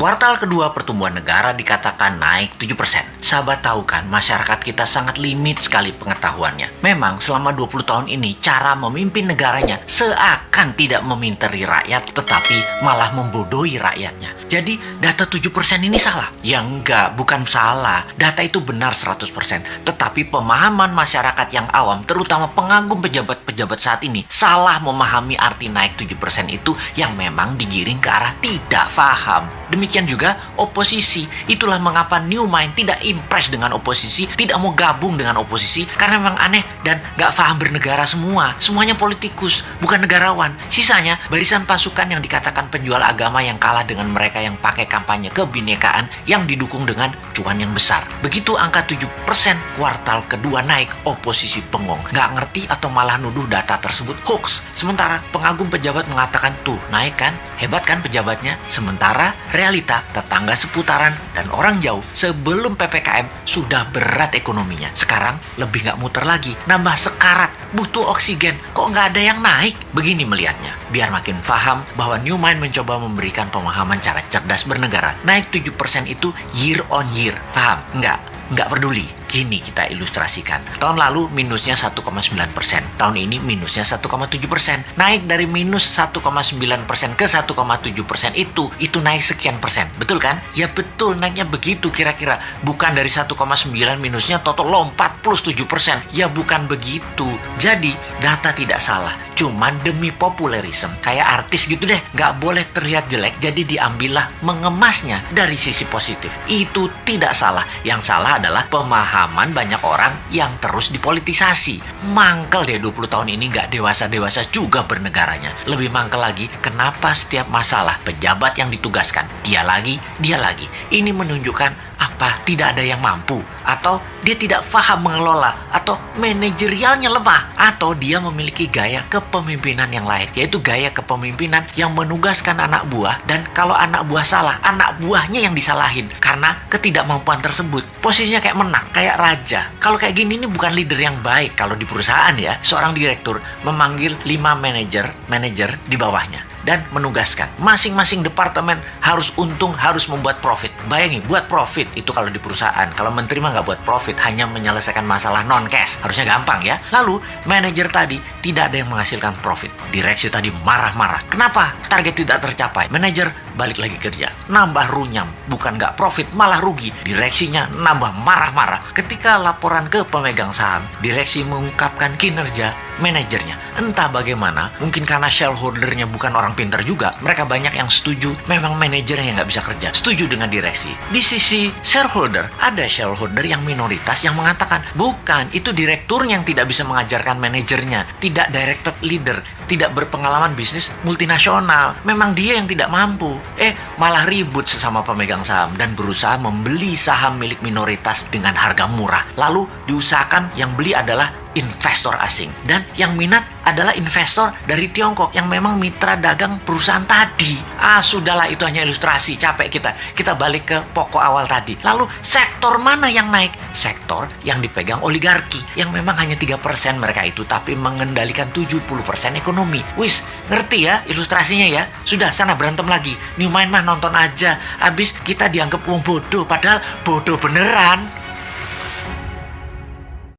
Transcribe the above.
Kuartal kedua pertumbuhan negara dikatakan naik 7%. Sahabat tahu kan, masyarakat kita sangat limit sekali pengetahuannya. Memang selama 20 tahun ini cara memimpin negaranya seakan tidak meminteri rakyat tetapi malah membodohi rakyatnya. Jadi data 7% ini salah? Ya enggak, bukan salah. Data itu benar 100%. Tetapi pemahaman masyarakat yang awam, terutama pengagum pejabat-pejabat saat ini, salah memahami arti naik 7% itu yang memang digiring ke arah tidak paham. Demikian juga oposisi. Itulah mengapa New Mind tidak impress dengan oposisi, tidak mau gabung dengan oposisi, karena memang aneh dan gak paham bernegara semua. Semuanya politikus, bukan negarawan. Sisanya barisan pasukan yang dikatakan penjual agama yang kalah dengan mereka yang pakai kampanye kebinekaan yang didukung dengan cuan yang besar. Begitu angka 7% kuartal kedua naik, oposisi bengong. Gak ngerti atau malah nuduh data tersebut hoax. Sementara pengagum pejabat mengatakan tuh naik kan, hebat kan pejabatnya. Sementara realita tetangga seputaran dan orang jauh sebelum PPKM sudah berat ekonominya. Sekarang lebih gak muter lagi, nambah sekarat, butuh oksigen. Kok gak ada yang naik? Begini melihatnya, biar makin paham bahwa New Mind mencoba memberikan pemahaman cara cerdas bernegara. Naik 7% itu year on year, paham? Nggak peduli. Gini kita ilustrasikan. Tahun lalu minusnya 1,9%. Tahun ini minusnya 1,7%. Naik dari minus 1,9% ke 1,7% itu naik sekian persen. Betul kan? Ya betul, naiknya begitu kira-kira. Bukan dari 1,9 minusnya total lompat plus 7%. Ya bukan begitu. Jadi data tidak salah. Cuman demi populerisme, kayak artis gitu deh. Nggak boleh terlihat jelek, jadi diambillah mengemasnya dari sisi positif. Itu tidak salah. Yang salah adalah pemahaman banyak orang yang terus dipolitisasi. Mangkel deh 20 tahun ini nggak dewasa-dewasa juga bernegaranya. Lebih mangkel lagi, kenapa setiap masalah pejabat yang ditugaskan dia lagi. Ini menunjukkan apa? Tidak ada yang mampu, atau dia tidak paham mengelola, atau manajerialnya lemah, atau dia memiliki gaya kepemimpinan yang lain, yaitu gaya kepemimpinan yang menugaskan anak buah, dan kalau anak buah salah, anak buahnya yang disalahin karena ketidakmampuan tersebut. Posisinya kayak menang, kayak raja. Kalau kayak gini ini bukan leader yang baik. Kalau di perusahaan ya, seorang direktur memanggil 5 manajer di bawahnya dan menugaskan masing-masing departemen harus untung, harus membuat profit. Bayangin, buat profit itu kalau di perusahaan. Kalau menteri mah nggak buat profit, hanya menyelesaikan masalah non cash. Harusnya gampang ya. Lalu manajer tadi tidak ada yang menghasilkan profit. Direksi tadi marah-marah. Kenapa? Target tidak tercapai. Manajer balik lagi kerja, nambah runyam, bukan nggak profit malah rugi. Direksinya nambah marah-marah. Ketika laporan ke pemegang saham, direksi mengungkapkan kinerja manajernya. Entah bagaimana, mungkin karena shareholdernya bukan orang pintar juga, mereka banyak yang setuju memang manajernya yang nggak bisa kerja, setuju dengan direksi. Di sisi shareholder, ada shareholder yang minoritas yang mengatakan bukan, itu direkturnya yang tidak bisa mengajarkan manajernya, tidak directed leader, tidak berpengalaman bisnis multinasional, memang dia yang tidak mampu. Malah ribut sesama pemegang saham dan berusaha membeli saham milik minoritas dengan harga murah. Lalu diusahakan yang beli adalah investor asing, dan yang minat adalah investor dari Tiongkok yang memang mitra dagang perusahaan tadi. Sudahlah, itu hanya ilustrasi, capek kita balik ke pokok awal tadi. Lalu sektor mana yang naik? Sektor yang dipegang oligarki, yang memang hanya 3% mereka itu, tapi mengendalikan 70% ekonomi. Wis, ngerti ya ilustrasinya ya? Sudah, sana berantem lagi. New Mind mah nonton aja, habis kita dianggap wong bodoh, padahal bodoh beneran.